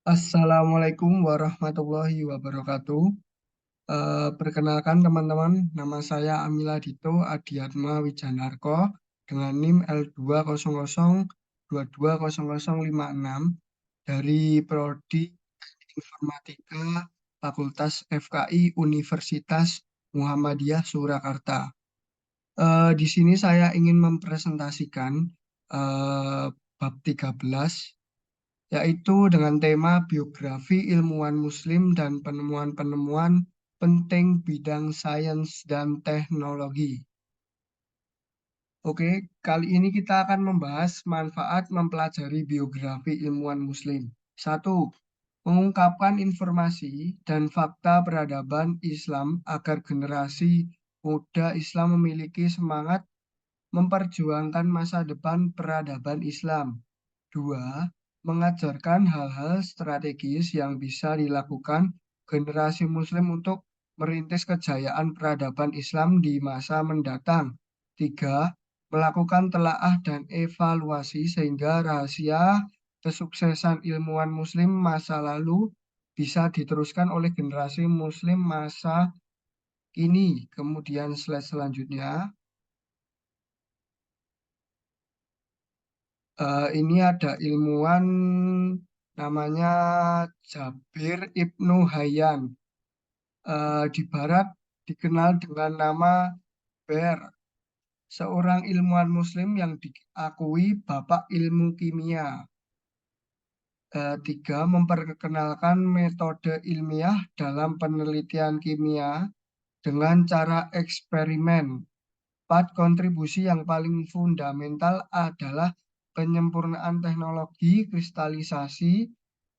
Assalamualaikum warahmatullahi wabarakatuh. Perkenalkan teman-teman, nama saya Amila Dito Adiatma Wijanarko dengan NIM L200220056 dari Prodi Informatika Fakultas FKI Universitas Muhammadiyah Surakarta. Di sini saya ingin mempresentasikan bab 13, yaitu dengan tema biografi ilmuwan Muslim dan penemuan-penemuan penting bidang sains dan teknologi. Oke, kali ini kita akan membahas manfaat mempelajari biografi ilmuwan Muslim. Satu, mengungkapkan informasi dan fakta peradaban Islam agar generasi muda Islam memiliki semangat memperjuangkan masa depan peradaban Islam. Dua, mengajarkan hal-hal strategis yang bisa dilakukan generasi Muslim untuk merintis kejayaan peradaban Islam di masa mendatang. Tiga, melakukan telaah dan evaluasi sehingga rahasia kesuksesan ilmuwan Muslim masa lalu bisa diteruskan oleh generasi Muslim masa kini. Kemudian slide selanjutnya. Ini ada ilmuwan namanya Jabir Ibnu Hayyan. Di Barat dikenal dengan nama Ber, seorang ilmuwan Muslim yang diakui bapak ilmu kimia. Tiga, memperkenalkan metode ilmiah dalam penelitian kimia dengan cara eksperimen. Empat, kontribusi yang paling fundamental adalah penyempurnaan teknologi kristalisasi,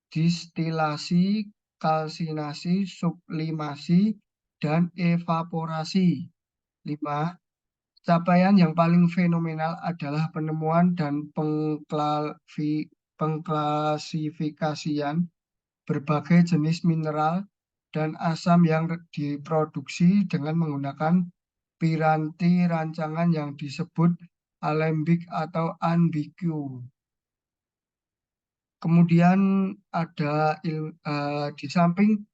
distilasi, kalsinasi, sublimasi, dan evaporasi. Lima, capaian yang paling fenomenal adalah penemuan dan pengklasifikasian berbagai jenis mineral dan asam yang diproduksi dengan menggunakan piranti rancangan yang disebut alembik atau ambigu. Kemudian di samping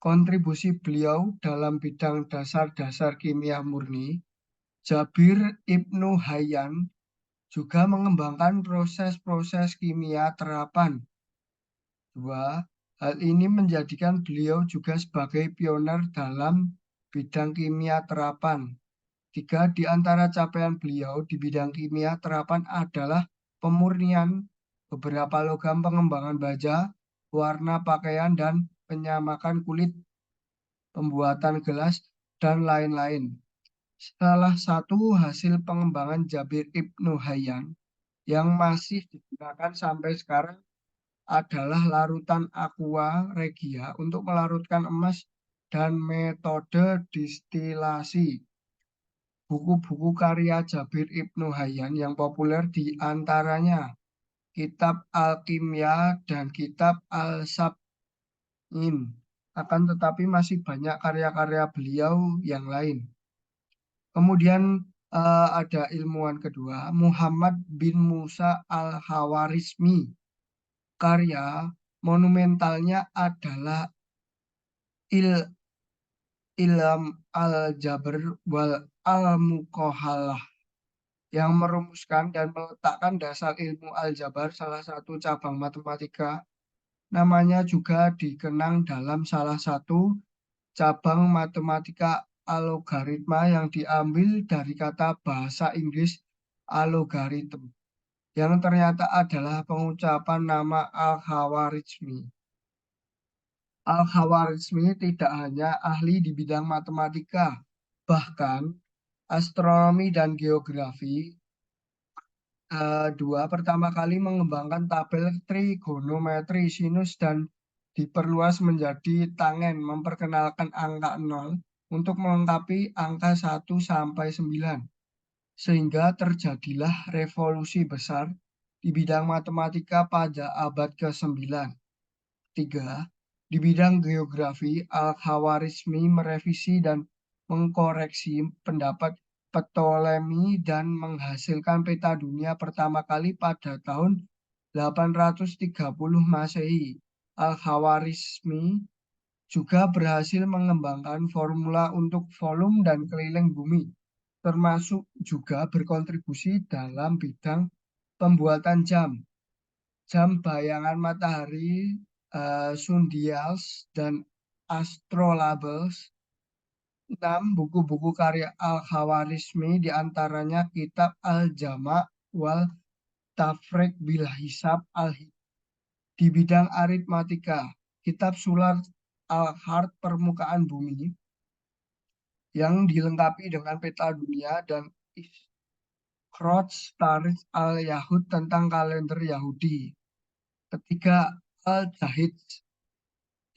kontribusi beliau dalam bidang dasar-dasar kimia murni, Jabir Ibnu Hayyan juga mengembangkan proses-proses kimia terapan. Dua, hal ini menjadikan beliau juga sebagai pioner dalam bidang kimia terapan. Tiga, di antara capaian beliau di bidang kimia terapan adalah pemurnian beberapa logam, pengembangan baja, warna pakaian, dan penyamakan kulit, pembuatan gelas, dan lain-lain. Salah satu hasil pengembangan Jabir Ibnu Hayyan yang masih digunakan sampai sekarang adalah larutan aqua regia untuk melarutkan emas dan metode distilasi. Buku-buku karya Jabir Ibnu Hayyan yang populer di antaranya Kitab Al-Kimya dan Kitab Al-Sab'in. Akan tetapi masih banyak karya-karya beliau yang lain. Kemudian ada ilmuwan kedua, Muhammad bin Musa Al-Hawarizmi. Karya monumentalnya adalah Ilm Al-Jabr wal Al-Muqahalah yang merumuskan dan meletakkan dasar ilmu aljabar, salah satu cabang matematika. Namanya juga dikenang dalam salah satu cabang matematika algoritma yang diambil dari kata bahasa Inggris algorithm, yang ternyata adalah pengucapan nama Al-Khawarizmi. Al-Khawarizmi tidak hanya ahli di bidang matematika, bahkan astronomi dan geografi. Dua, pertama kali mengembangkan tabel trigonometri sinus dan diperluas menjadi tangen, memperkenalkan angka 0 untuk melengkapi angka 1 sampai 9. Sehingga terjadilah revolusi besar di bidang matematika pada abad ke-9. Tiga, di bidang geografi, Al-Khawarizmi merevisi dan mengkoreksi pendapat Ptolemy dan menghasilkan peta dunia pertama kali pada tahun 830 Masehi. Al-Khawarizmi juga berhasil mengembangkan formula untuk volume dan keliling bumi, termasuk juga berkontribusi dalam bidang pembuatan jam, jam bayangan matahari, sundials, dan astrolabes. 6 buku-buku karya Al-Khawarizmi diantaranya Kitab Al-Jama' wal Tafriq bil Hisab di bidang aritmatika, Kitab Sular Al-Hard Permukaan Bumi yang dilengkapi dengan peta dunia dan Ikhraj Tarikh Al-Yahud tentang kalender Yahudi. Ketiga, Al-Jahid,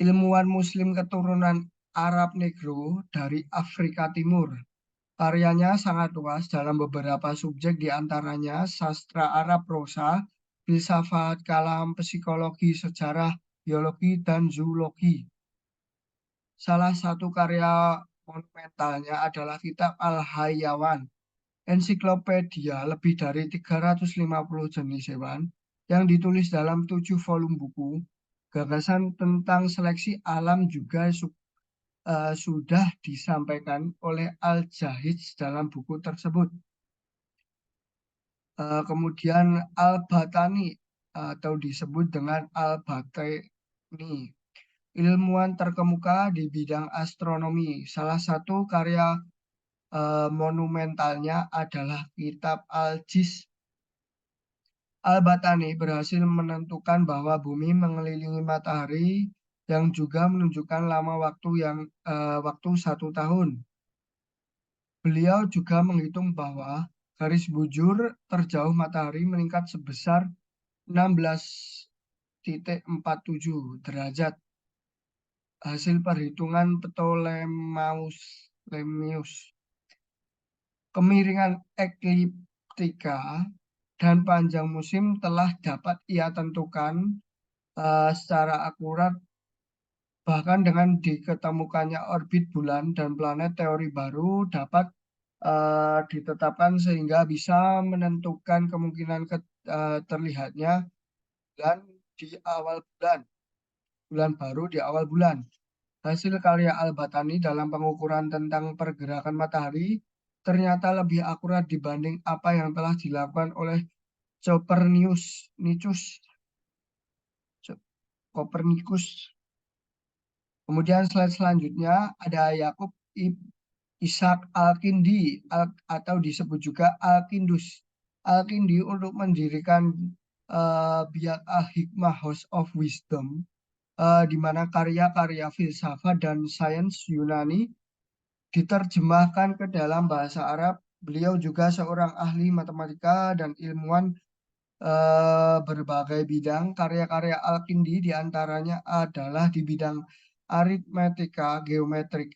ilmuwan Muslim keturunan Arab Negro dari Afrika Timur. Karyanya sangat luas dalam beberapa subjek diantaranya sastra Arab prosa, filsafat, kalam, psikologi, sejarah, biologi, dan zoologi. Salah satu karya monumentalnya adalah Kitab Al-Hayyawan, ensiklopedia lebih dari 350 jenis hewan yang ditulis dalam 7 volume buku. Gagasan tentang seleksi alam juga sudah disampaikan oleh Al-Jahid dalam buku tersebut. Kemudian Al-Batani atau disebut dengan Al-Batani, ilmuwan terkemuka di bidang astronomi. Salah satu karya monumentalnya adalah Kitab Al-Jis. Al-Batani berhasil menentukan bahwa bumi mengelilingi matahari yang juga menunjukkan lama waktu 1 tahun. Beliau juga menghitung bahwa garis bujur terjauh matahari meningkat sebesar 16,47 derajat. Hasil perhitungan Ptolemeus. Kemiringan ekliptika dan panjang musim telah dapat ia tentukan secara akurat. Bahkan dengan diketemukannya orbit bulan dan planet, teori baru dapat ditetapkan sehingga bisa menentukan kemungkinan terlihatnya bulan di awal bulan baru di awal bulan. Hasil karya Al-Batani dalam pengukuran tentang pergerakan matahari ternyata lebih akurat dibanding apa yang telah dilakukan oleh Copernicus. Kemudian slide selanjutnya ada Yakub Ishak Al-Kindi atau disebut juga Al-Kindus. Al-Kindi untuk mendirikan Biat Al-Hikmah House of Wisdom, di mana karya-karya filsafat dan sains Yunani diterjemahkan ke dalam bahasa Arab. Beliau juga seorang ahli matematika dan ilmuwan berbagai bidang. Karya-karya Al-Kindi diantaranya adalah di bidang aritmetika, geometrik,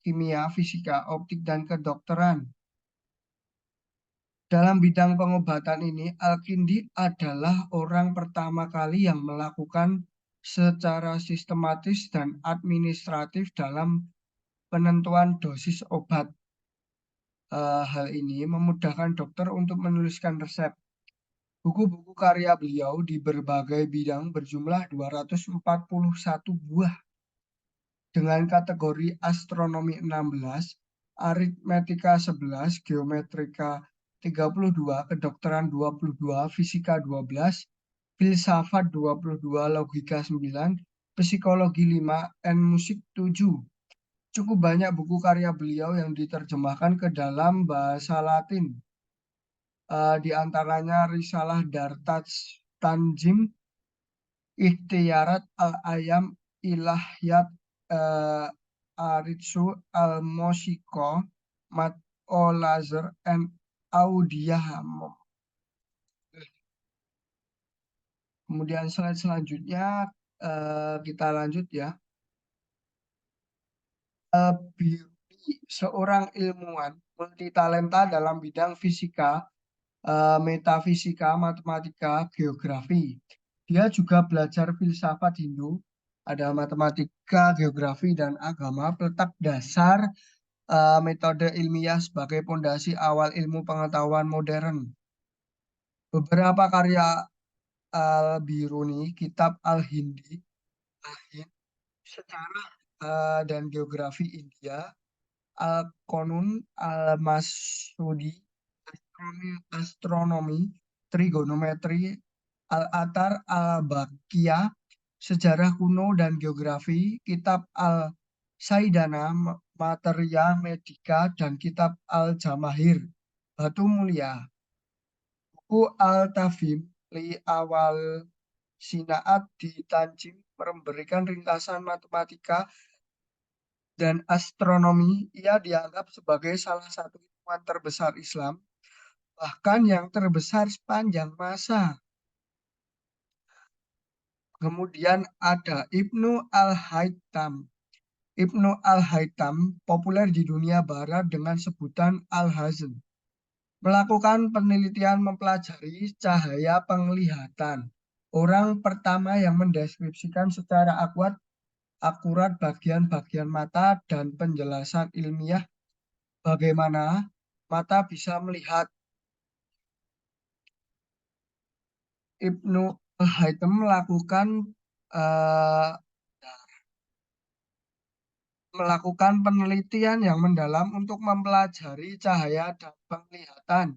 kimia, fisika, optik, dan kedokteran. Dalam bidang pengobatan ini, Al-Kindi adalah orang pertama kali yang melakukan secara sistematis dan administratif dalam penentuan dosis obat. Hal ini memudahkan dokter untuk menuliskan resep. Buku-buku karya beliau di berbagai bidang berjumlah 241 buah dengan kategori astronomi 16, aritmetika 11, geometrika 32, kedokteran 22, fisika 12, filsafat 22, logika 9, psikologi 5, dan musik 7. Cukup banyak buku karya beliau yang diterjemahkan ke dalam bahasa Latin. Di antaranya Risalah Dartaj Tanjim, Ikhtiyarat Al-Ayam, Ilahiyat Aritsu Al-Moshiko, Mat Olazer, and Audiyah. Kemudian slide selanjutnya kita lanjut ya. Biruni, seorang ilmuwan multitalenta dalam bidang fisika, metafisika, matematika, geografi. Dia juga belajar filsafat Hindu, ada matematika, geografi, dan agama, peletak dasar metode ilmiah sebagai pondasi awal ilmu pengetahuan modern. Beberapa karya Al-Biruni, Kitab Al-Hindi, Akhir sejarah dan geografi India, Al-Qanun Al-Masudi, astronomi, trigonometri, Al-Athar Al-Baqiyah, sejarah kuno dan geografi, kitab Al-Saidana, materia medika, dan kitab Al-Jamahir, batu mulia. Buku Al-Tafhim li awal Sinaat di Tanjim memberikan ringkasan matematika dan astronomi. Ia dianggap sebagai salah satu ilmuwan terbesar Islam, bahkan yang terbesar sepanjang masa. Kemudian ada Ibnu Al-Haytham. Ibnu Al-Haytham populer di dunia barat dengan sebutan Al-Hazm. Melakukan penelitian mempelajari cahaya penglihatan. Orang pertama yang mendeskripsikan secara akurat bagian-bagian mata dan penjelasan ilmiah bagaimana mata bisa melihat. Ibnu Al-Haytham eh, melakukan penelitian yang mendalam untuk mempelajari cahaya dan penglihatan.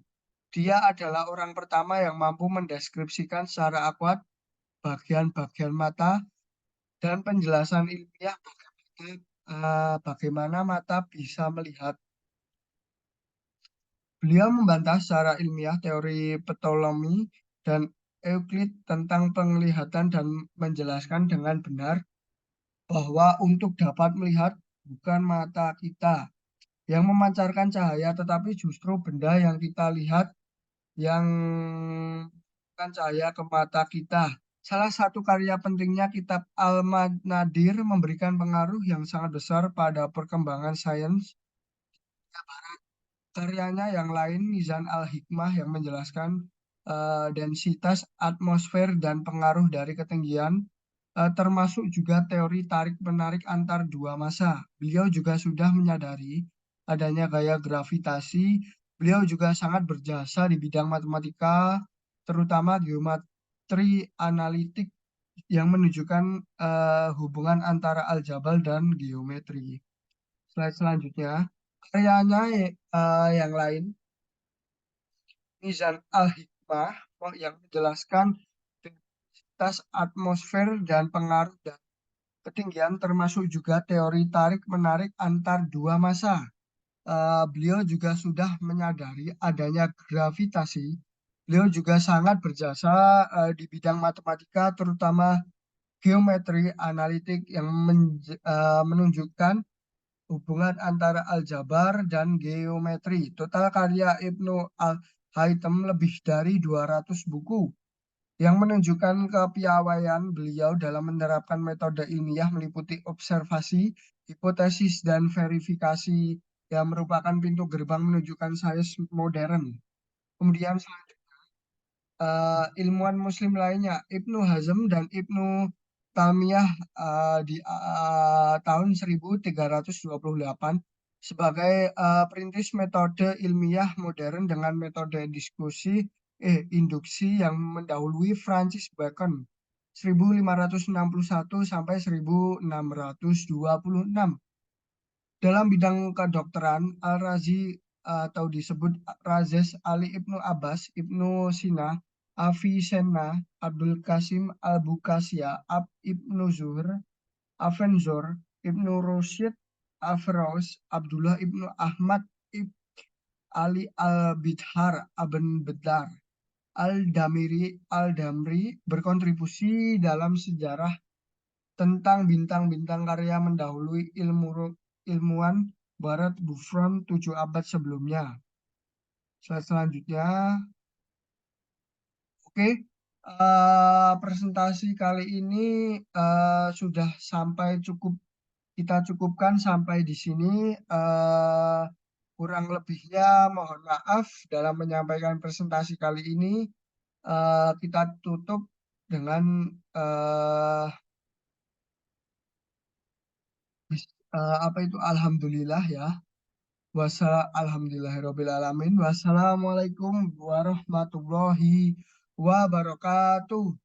Dia adalah orang pertama yang mampu mendeskripsikan secara akurat bagian-bagian mata dan penjelasan ilmiah bagaimana mata bisa melihat. Beliau membantah secara ilmiah teori Ptolemyi dan Euclid tentang penglihatan dan menjelaskan dengan benar bahwa untuk dapat melihat bukan mata kita yang memancarkan cahaya, tetapi justru benda yang kita lihat yang memancarkan cahaya ke mata kita. Salah satu karya pentingnya kitab Al-Nadir memberikan pengaruh yang sangat besar pada perkembangan sains. Karyanya yang lain, Mizan al-Hikmah yang menjelaskan densitas atmosfer dan pengaruh dari ketinggian, termasuk juga teori tarik-menarik antar dua massa. Beliau juga sudah menyadari adanya gaya gravitasi. Beliau juga sangat berjasa di bidang matematika, terutama geometri analitik yang menunjukkan hubungan antara aljabal dan geometri. Slide selanjutnya, karyanya yang lain, Mizan al-Hikmah yang menjelaskan densitas atmosfer dan pengaruh dan ketinggian, termasuk juga teori tarik-menarik antar dua massa. Beliau juga sudah menyadari adanya gravitasi. Beliau juga sangat berjasa di bidang matematika, terutama geometri analitik yang menunjukkan hubungan antara aljabar dan geometri. Total karya Ibnu Al-Haytham lebih dari 200 buku yang menunjukkan kepiawaian beliau dalam menerapkan metode ilmiah meliputi observasi, hipotesis, dan verifikasi yang merupakan pintu gerbang menunjukkan sains modern. Kemudian ilmuwan muslim lainnya, Ibnu Hazm dan Ibnu Taimiyah di tahun 1328 sebagai perintis metode ilmiah modern dengan metode induksi yang mendahului Francis Bacon 1561 sampai 1626. Dalam bidang kedokteran, Al-Razi atau disebut Razes Ali Ibnu Abbas, Ibnu Sina, Avicenna, Abdul Qasim Al-Bukasia, Ibnu Zuhr, Avenzor, Ibnu Rusyid, Averroes, Abdullah Ibnu Ahmad, Ali Al-Bidhar, Aben Bedar, Al-Damri berkontribusi dalam sejarah tentang bintang-bintang karya mendahului ilmuwan Barat Buffon 7 abad sebelumnya. Selanjutnya, oke, presentasi kali ini sudah sampai kita cukupkan sampai di sini. Kurang lebihnya mohon maaf dalam menyampaikan presentasi kali ini. Kita tutup dengan apa itu alhamdulillah ya. Alhamdulillahirobbilalamin. Wassalamualaikum warahmatullahi wabarakatuh.